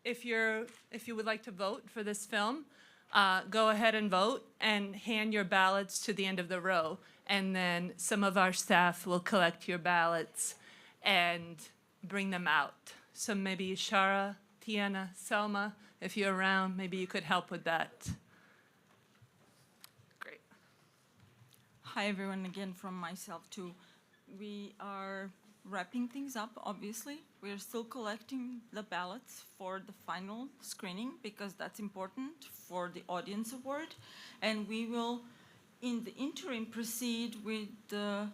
if you would like to vote for this film, go ahead and vote and hand your ballots to the end of the row. And then some of our staff will collect your ballots and bring them out. So maybe Shara, Tiana, Selma, if you're around, maybe you could help with that. Great. Hi, everyone, again from myself, too. We are wrapping things up, obviously. We're still collecting the ballots for the final screening because that's important for the audience award. And we will, in the interim, proceed with the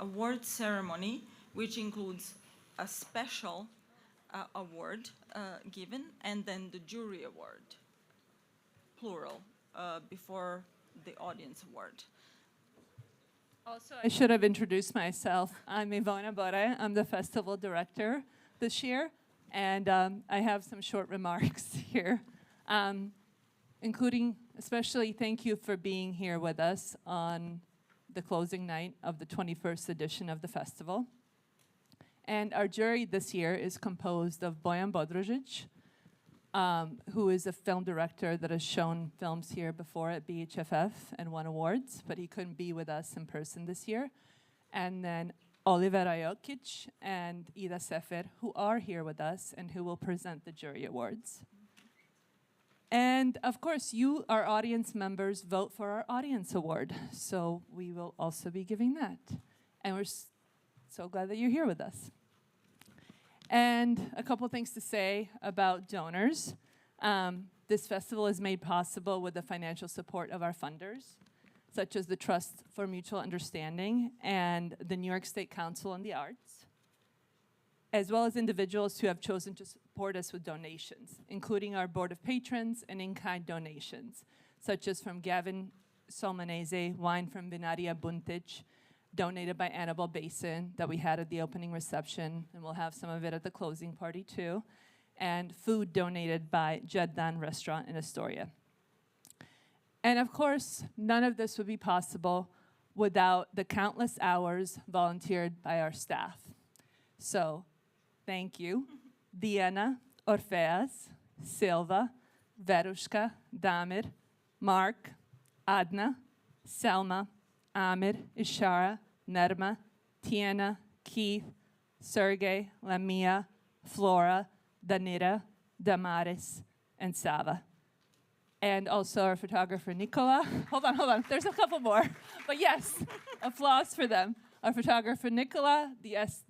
award ceremony, which includes a special award given and then the jury award, plural, before the audience award. Also, I should have introduced myself. I'm Ivona Bore. I'm the festival director this year, and I have some short remarks here, including especially thank you for being here with us on the closing night of the 21st edition of the festival. And our jury this year is composed of Bojan Bodrožić, who is a film director that has shown films here before at BHFF and won awards, but he couldn't be with us in person this year. And then Olivera Jokic and Ida Sefer, who are here with us and who will present the jury awards. And of course, you, our audience members, vote for our audience award. So we will also be giving that. And we're so glad that you're here with us. And a couple things to say about donors. This festival is made possible with the financial support of our funders, such as the Trust for Mutual Understanding and the New York State Council on the Arts, as well as individuals who have chosen to support us with donations, including our Board of Patrons and in-kind donations, such as from Gavin Solmanese, wine from Vinaria Buntic, donated by Annabelle Basin that we had at the opening reception, and we'll have some of it at the closing party too, and food donated by Jeddan Restaurant in Astoria. And of course, none of this would be possible without the countless hours volunteered by our staff. So, thank you, Diana, Orfeas, Silva, Verushka, Damir, Mark, Adna, Selma, Amir, Ishara, Nerma, Tiana, Keith, Sergey, Lamia, Flora, Danira, Damaris, and Sava. And also our photographer, Nicola. Hold on, there's a couple more. But yes, applause for them. Our photographer, Nicola,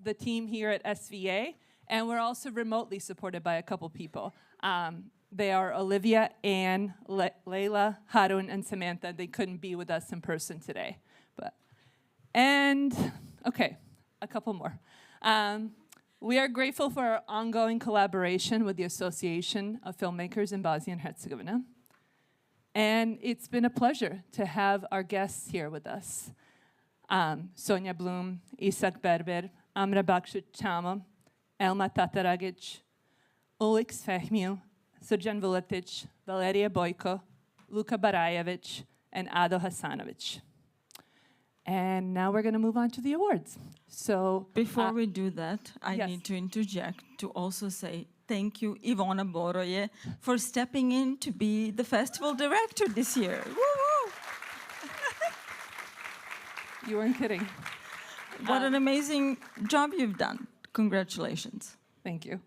the team here at SVA, and we're also remotely supported by a couple people. They are Olivia, Anne, Layla, Harun, and Samantha. They couldn't be with us in person today. Okay, a couple more. We are grateful for our ongoing collaboration with the Association of Filmmakers in Bosnia-Herzegovina. And it's been a pleasure to have our guests here with us. Sonja Blum, Isak Berber, Amra Bakšić Chama, Elma Tataragic, Ulix Fehmiu, Srđan Vuletić, Valeria Bojko, Luka Barajevic, and Ado Hasanovic. And now we're going to move on to the awards. So before we do that, I yes. need to interject to also say thank you, Ivona Boroje, for stepping in to be the festival director this year. Woo-hoo! You weren't kidding. What an amazing job you've done. Congratulations. Thank you.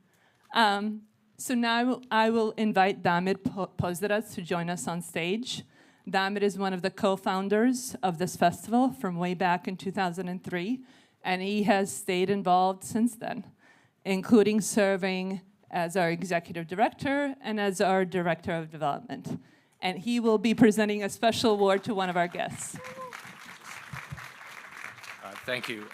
So now I will invite Damir Pozderac to join us on stage. Damir is one of the co-founders of this festival from way back in 2003, and he has stayed involved since then, including serving as our executive director and as our director of development. And he will be presenting a special award to one of our guests. Thank you.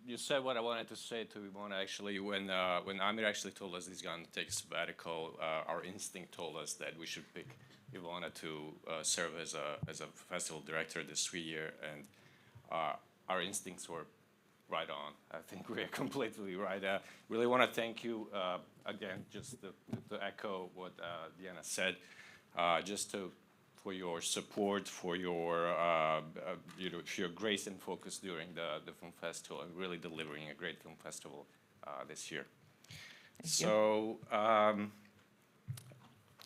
You said what I wanted to say to Ivona. Actually, when Amir actually told us he's going to take a sabbatical, our instinct told us that we should pick Ivona to serve as a festival director this year, and our instincts were right on. I think we are completely right. Really want to thank you again, just to echo what Diana said, for your support, for your grace and focus during the film festival, and really delivering a great film festival this year. Thank you. So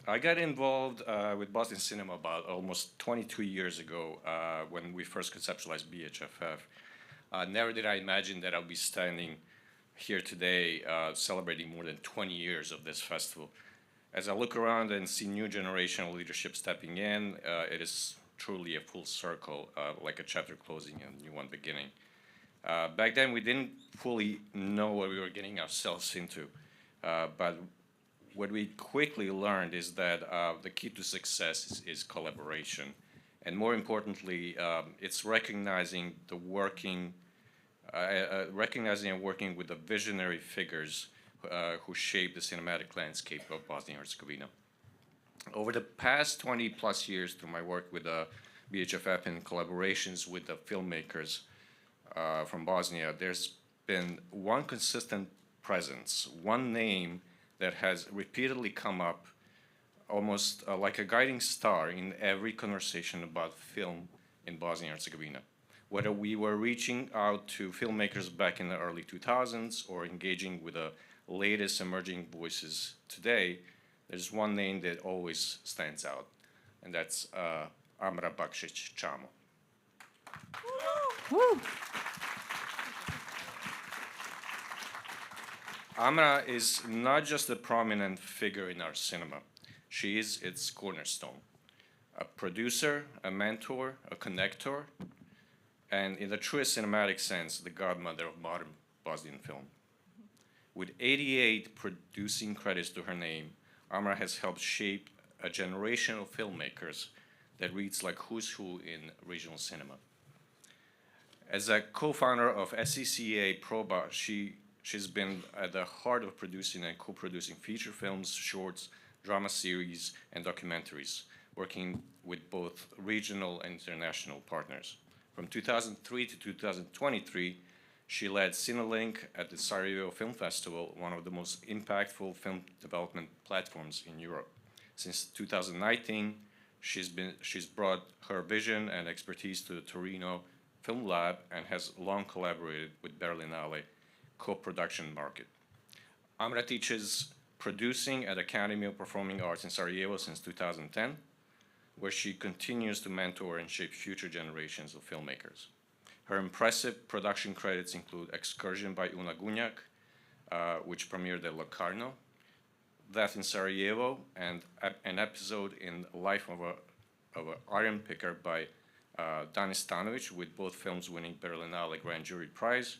I got involved with Bosnian cinema about almost 22 years ago when we first conceptualized BHFF. Never did I imagine that I'll be standing here today celebrating more than 20 years of this festival. As I look around and see new generation of leadership stepping in, it is truly a full circle, like a chapter closing and a new one beginning. Back then, we didn't fully know what we were getting ourselves into, but what we quickly learned is that the key to success is collaboration. And more importantly, it's recognizing the recognizing and working with the visionary figures who shaped the cinematic landscape of Bosnia-Herzegovina. Over the past 20 plus years through my work with BHFF and collaborations with the filmmakers from Bosnia, there's been one consistent presence, one name that has repeatedly come up almost like a guiding star in every conversation about film in Bosnia-Herzegovina. Whether we were reaching out to filmmakers back in the early 2000s or engaging with the latest emerging voices today, there's one name that always stands out, and that's Amra Bakšić-Čamo. Woo. Amra is not just a prominent figure in our cinema. She is its cornerstone, a producer, a mentor, a connector, and in the truest cinematic sense, the godmother of modern Bosnian film. With 88 producing credits to her name, Amra has helped shape a generation of filmmakers that reads like who's who in regional cinema. As a co-founder of SCCA Proba, she's been at the heart of producing and co-producing feature films, shorts, drama series, and documentaries, working with both regional and international partners. From 2003 to 2023, she led Cinelink at the Sarajevo Film Festival, one of the most impactful film development platforms in Europe. Since 2019, she's brought her vision and expertise to the Torino Film Lab and has long collaborated with Berlinale co-production market. Amra teaches producing at Academy of Performing Arts in Sarajevo since 2010, where she continues to mentor and shape future generations of filmmakers. Her impressive production credits include Excursion by Una Gunjak, which premiered at Locarno, Death in Sarajevo, and an episode in Life of an Iron Picker by Danis Stanovic, with both films winning Berlinale Grand Jury Prize,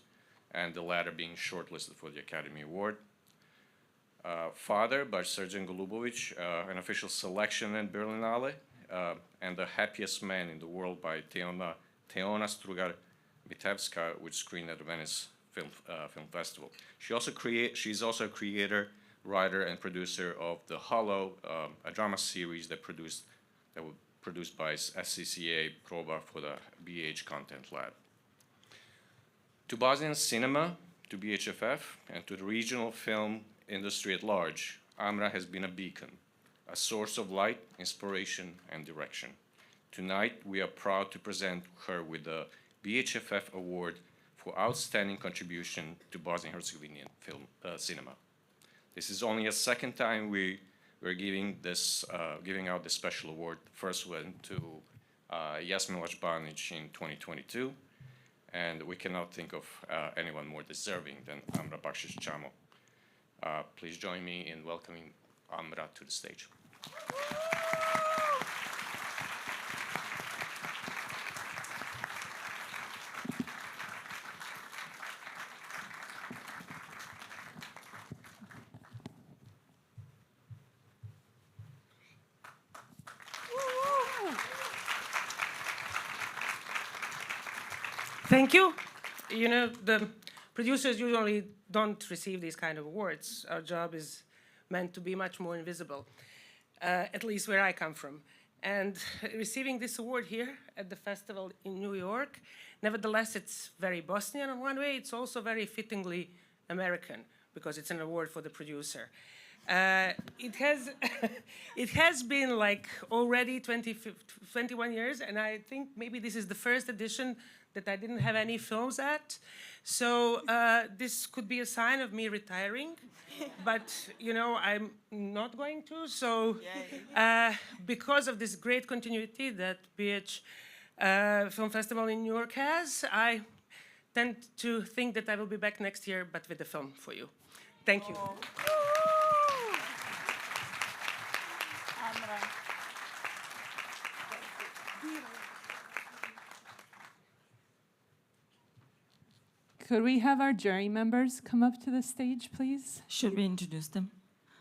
and the latter being shortlisted for the Academy Award. Father by Srđan Golubovic, an official selection at Berlinale, and The Happiest Man in the World by Teona Strugar-Mitevska, which screened at the Venice Film Festival. She's also a creator, writer, and producer of The Hollow, a drama series that was produced by SCCA Proba for the BH Content Lab. To Bosnian cinema, to BHFF, and to the regional film industry at large, Amra has been a beacon, a source of light, inspiration, and direction. Tonight, we are proud to present her with the BHFF Award for Outstanding Contribution to Bosnian-Herzegovinian film cinema. This is only a second time we're giving out this special award. The first went to Jasmine Lačbanić in 2022, and we cannot think of anyone more deserving than Amra Bakšić-Čamo. Please join me in welcoming Amra to the stage. Thank you. You know, the producers usually don't receive these kind of awards. Our job is meant to be much more invisible, at least where I come from. And receiving this award here at the festival in New York, nevertheless, it's very Bosnian in one way. It's also very fittingly American, because it's an award for the producer. It has been like already 21 years, and I think maybe this is the first edition that I didn't have any films at. So this could be a sign of me retiring, but I'm not going to. So because of this great continuity that BH Film Festival in New York has, I tend to think that I will be back next year, but with a film for you. Thank you. Could we have our jury members come up to the stage, please? Should we introduce them?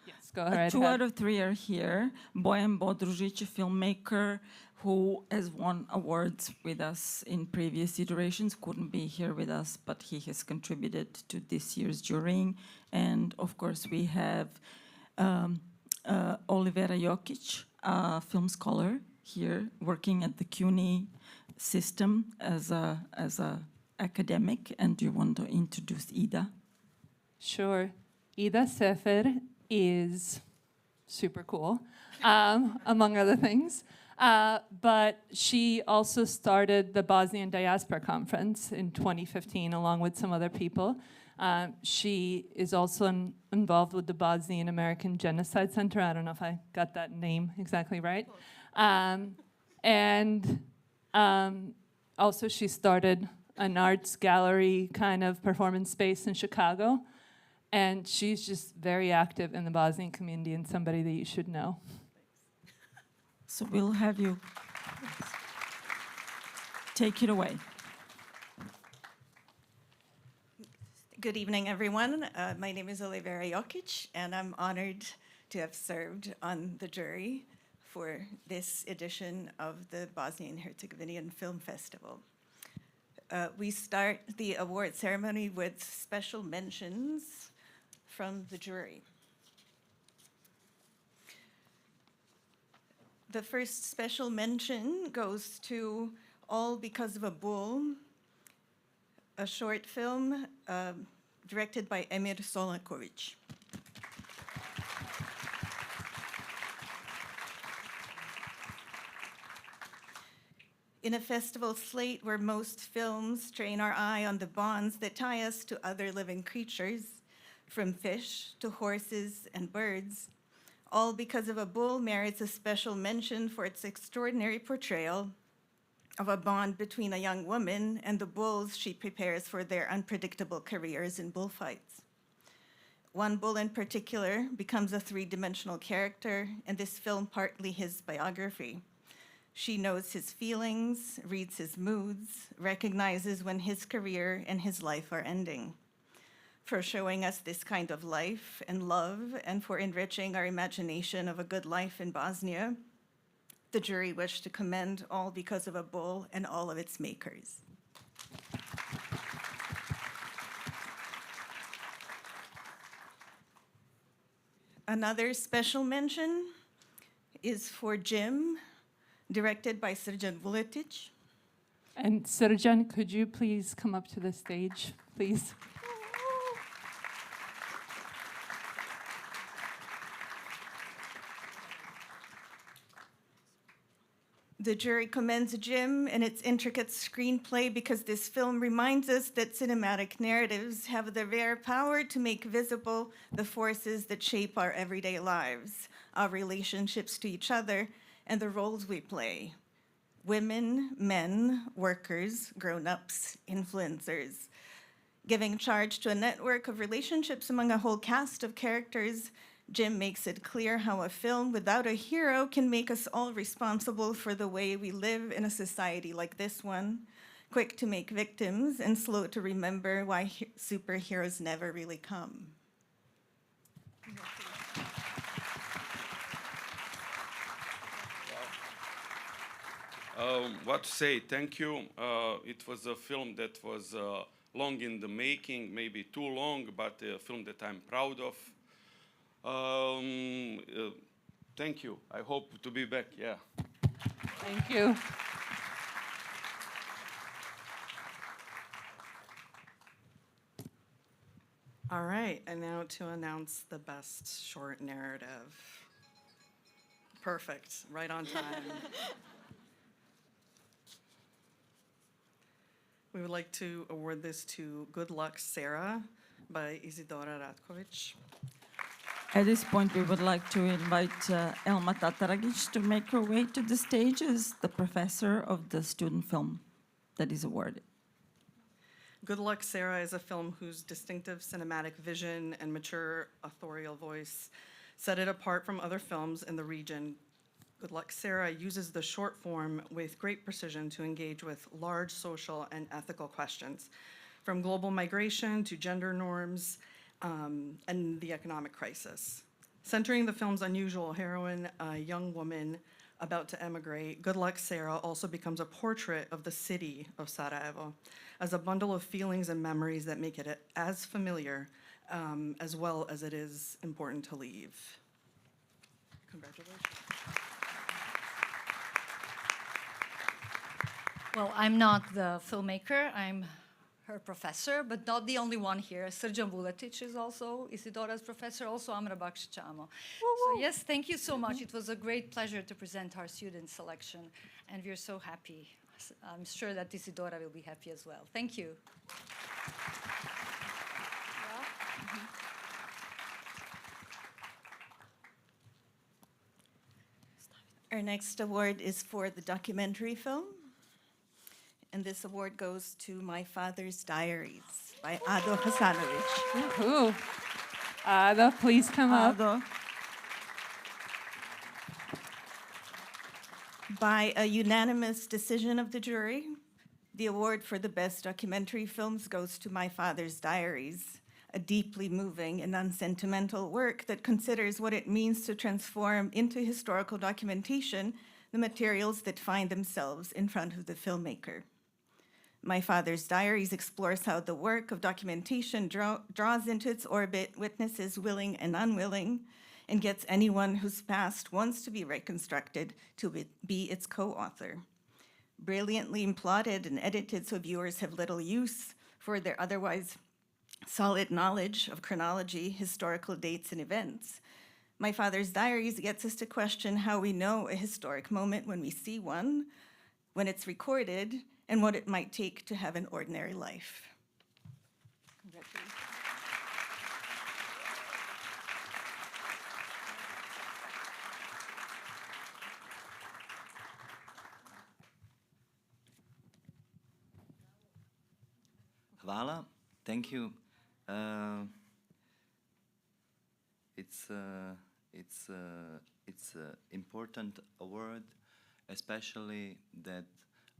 Yes, go right Two ahead. out of three are here. Bojan Bodružić, a filmmaker who has won awards with us in previous iterations, couldn't be here with us, but he has contributed to this year's jurying. And of course, we have Olivera Jokic, a film scholar here, working at the CUNY system as a academic. And do you want to introduce Ida? Sure. Ida Sefer is super cool, among other things. But she also started the Bosnian Diaspora Conference in 2015, along with some other people. She is also involved with the Bosnian American Genocide Center. I don't know if I got that name exactly right. Also she started an arts gallery kind of performance space in Chicago. And she's just very active in the Bosnian community and somebody that you should know. So we'll have you take it away. Good evening, everyone. My name is Olivera Jokic, and I'm honored to have served on the jury for this edition of the Bosnian-Herzegovinian Film Festival. We start the award ceremony with special mentions from the jury. The first special mention goes to All Because of a Bull, a short film directed by Emir Solakovic. In a festival slate where most films train our eye on the bonds that tie us to other living creatures, from fish to horses and birds, All Because of a Bull merits a special mention for its extraordinary portrayal of a bond between a young woman and the bulls she prepares for their unpredictable careers in bullfights. One bull in particular becomes a three-dimensional character, and this film partly his biography. She knows his feelings, reads his moods, recognizes when his career and his life are ending. For showing us this kind of life and love, and for enriching our imagination of a good life in Bosnia, the jury wished to commend All Because of a Bull and all of its makers. Another special mention is for Jim, directed by Srđan Vuletić. And Srđan, could you please come up to the stage, please? The jury commends Jim and its intricate screenplay because this film reminds us that cinematic narratives have the rare power to make visible the forces that shape our everyday lives, our relationships to each other, and the roles we play. Women, men, workers, grown-ups, influencers. Giving charge to a network of relationships among a whole cast of characters, Jim makes it clear how a film without a hero can make us all responsible for the way we live in a society like this one, quick to make victims and slow to remember why superheroes never really come. What to say? Thank you. It was a film that was long in the making, maybe too long, but a film that I'm proud of. Thank you. I hope to be back. Yeah. Thank you. All right, and now to announce the best short narrative. Perfect, right on time. We would like to award this to Good Luck Sarah by Isidora Ratkovic. At this point, we would like to invite Elma Tataragic to make her way to the stage as the professor of the student film that is awarded. Good Luck Sarah is a film whose distinctive cinematic vision and mature authorial voice set it apart from other films in the region. Good Luck Sarah uses the short form with great precision to engage with large social and ethical questions, from global migration to gender norms and the economic crisis. Centering the film's unusual heroine, a young woman about to emigrate, Good Luck Sarah also becomes a portrait of the city of Sarajevo as a bundle of feelings and memories that make it as familiar as well as it is important to leave. Congratulations. Well, I'm not the filmmaker, I'm her professor, but not the only one here. Srđan Vuletić is also Isidora's professor, also Amra Bakšićamo. So yes, thank you so much. It was a great pleasure to present our student selection, and we're so happy. I'm sure that Isidora will be happy as well. Thank you. Our next award is for the documentary film. And this award goes to My Father's Diaries by Ado Hasanovic. Ooh. Ada, please come up. Ado. By a unanimous decision of the jury, the award for the best documentary films goes to My Father's Diaries, a deeply moving and unsentimental work that considers what it means to transform into historical documentation the materials that find themselves in front of the filmmaker. My Father's Diaries explores how the work of documentation draws into its orbit witnesses willing and unwilling, and gets anyone whose past wants to be reconstructed to be its co-author. Brilliantly plotted and edited so viewers have little use for their otherwise solid knowledge of chronology, historical dates, and events. My Father's Diaries gets us to question how we know a historic moment when we see one, when it's recorded, and what it might take to have an ordinary life. Congratulations. Hvala, thank you. It's important award, especially that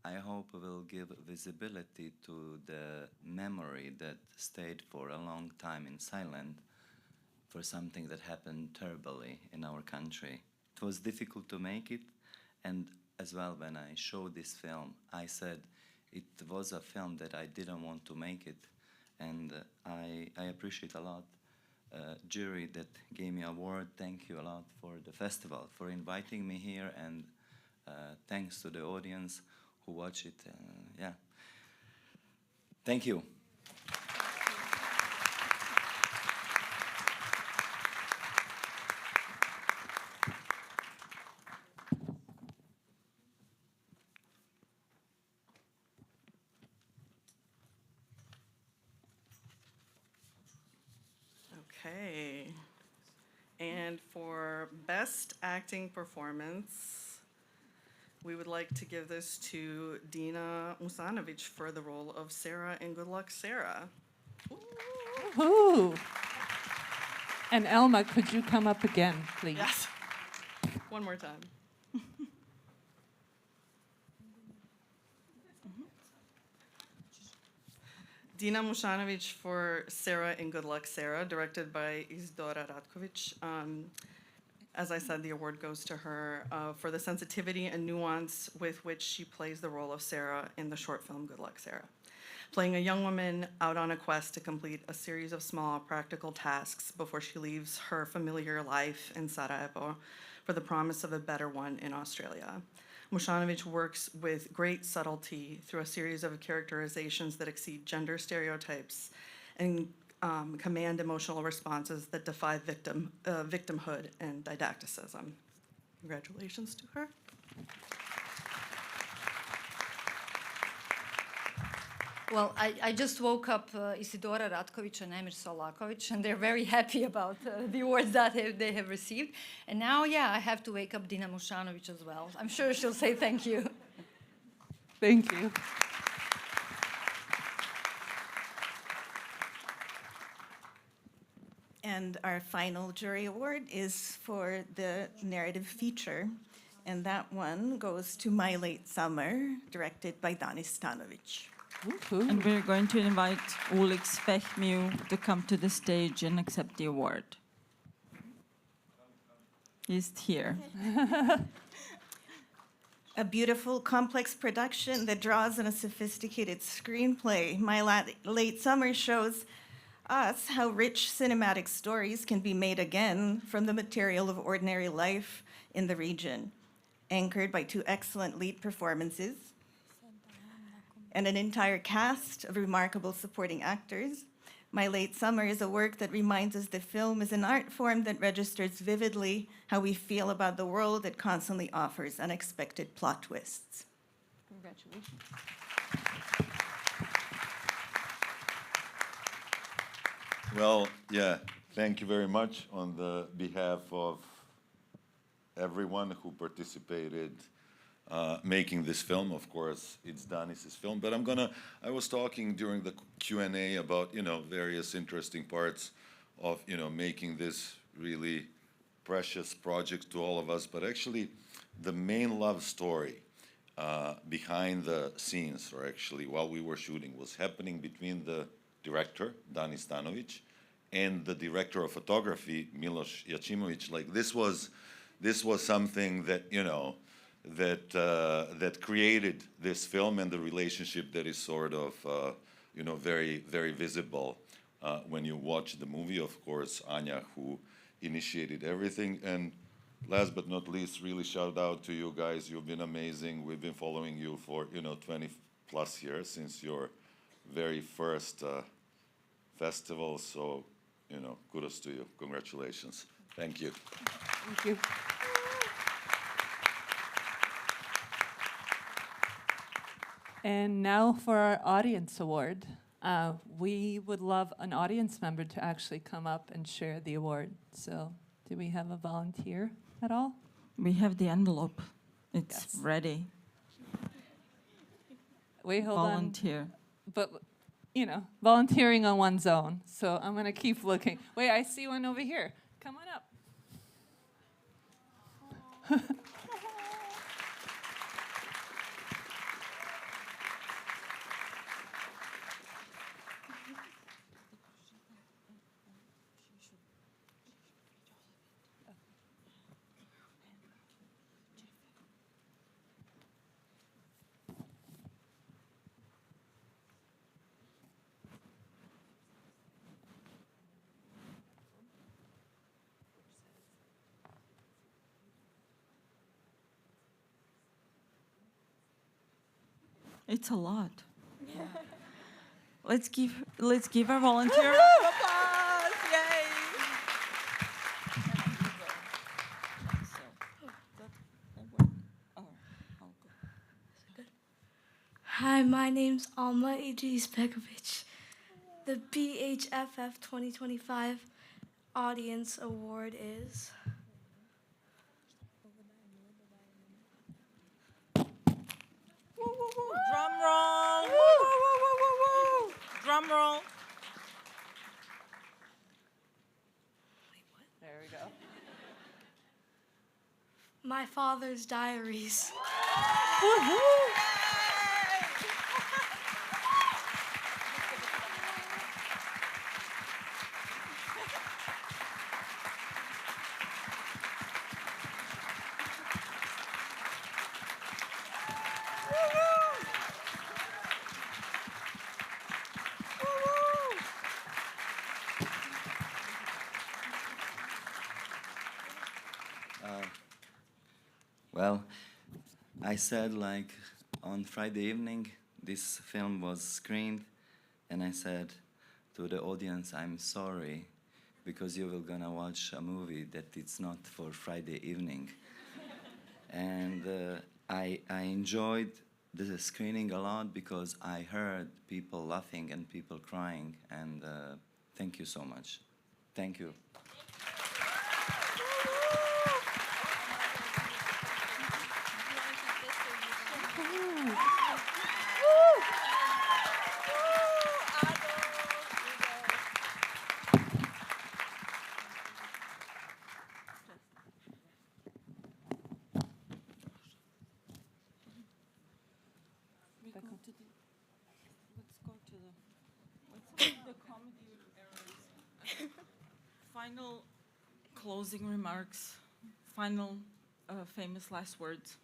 I hope will give visibility to the memory that stayed for a long time in silent for something that happened terribly in our country. It was difficult to make it, and as well when I showed this film, I said it was a film that I didn't want to make it, and I appreciate a lot jury that gave me award. Thank you a lot for the festival, for inviting me here, and thanks to the audience who watch it. Yeah, thank you. Okay. And for Best Acting Performance, we would like to give this to Dina Musanovic for the role of Sarah in Good Luck Sarah. Ooh. And Elma, could you come up again, please? Yes. One more time. Dina Musanovic for Sarah in Good Luck Sarah, directed by Isidora Ratkovic. As I said, the award goes to her for the sensitivity and nuance with which she plays the role of Sarah in the short film Good Luck Sarah. Playing a young woman out on a quest to complete a series of small practical tasks before she leaves her familiar life in Sarajevo for the promise of a better one in Australia. Musanovic works with great subtlety through a series of characterizations that exceed gender stereotypes and command emotional responses that defy victimhood and didacticism. Congratulations to her. Well, I just woke up Isidora Ratkovic and Emir Solakovic, and they're very happy about the awards that they have received. And now, yeah, I have to wake up Dina Mušanović as well. I'm sure she'll say thank you. Thank you. And our final jury award is for the narrative feature, and that one goes to My Late Summer, directed by Danis Stanovic. Woohoo. And we're going to invite Ulix Fehmiu to come to the stage and accept the award. He's here. A beautiful, complex production that draws on a sophisticated screenplay. Late Summer shows us how rich cinematic stories can be made again from the material of ordinary life in the region, anchored by two excellent lead performances and an entire cast of remarkable supporting actors. My Late Summer is a work that reminds us that film is an art form that registers vividly how we feel about the world that constantly offers unexpected plot twists. Congratulations. Well, yeah, thank you very much on the behalf of everyone who participated making this film. Of course, it's Danis's film, but I was talking during the Q&A about, various interesting parts of, making this really precious project to all of us, but actually the main love story behind the scenes, or actually while we were shooting, was happening between the director, Danis Stanovic, and the director of photography, Miloš Jachimović. Like this was something that, that created this film, and the relationship that is sort of, very, very visible when you watch the movie. Of course, Anya, who initiated everything. And last but not least, really shout out to you guys. You've been amazing. We've been following you for, 20 plus years, since your very first festival. So, kudos to you. Congratulations. Thank you. Thank you. And now for our audience award. We would love an audience member to actually come up and share the award. So do we have a volunteer at all? We have the envelope. It's Yes. ready. Wait, hold Volunteer. on. But, volunteering on one's own. So I'm going to keep looking. Wait, I see one over here. Come on up. It's a lot. Let's give our volunteer a round of applause. Yay! Hi, my name's Alma Idris Begovic. The BHFF 2025 Audience Award is... Drum roll! Woo, woo, woo, woo, woo, woo. Drum roll! There we go. My Father's Diaries. Well, I said, like, on Friday evening, this film was screened, and I said to the audience, I'm sorry, because you will gonna watch a movie that it's not for Friday evening. And I enjoyed the screening a lot because I heard people laughing and people crying, and thank you so much. Thank you. Let's go to the comedy errors. Final closing remarks, final famous last words.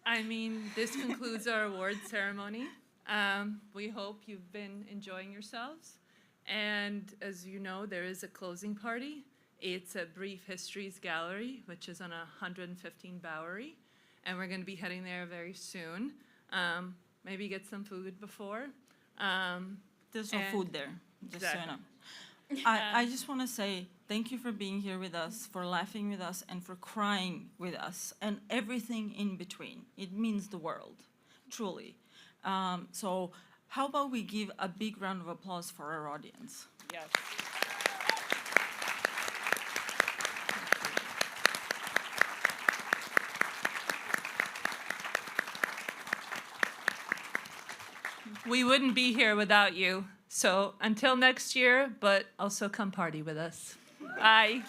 I mean, this concludes our award ceremony. We hope you've been enjoying yourselves. And as you know, there is a closing party. It's at Brief Histories Gallery, which is on 115 Bowery. And we're going to be heading there very soon. Maybe get some food before. There's no and- food there, just so you Exactly. know. I just want to say thank you for being here with us, for laughing with us, and for crying with us, and everything in between. It means the world, truly. So how about we give a big round of applause for our audience? Yes. We wouldn't be here without you. So until next year, but also come party with us. Bye.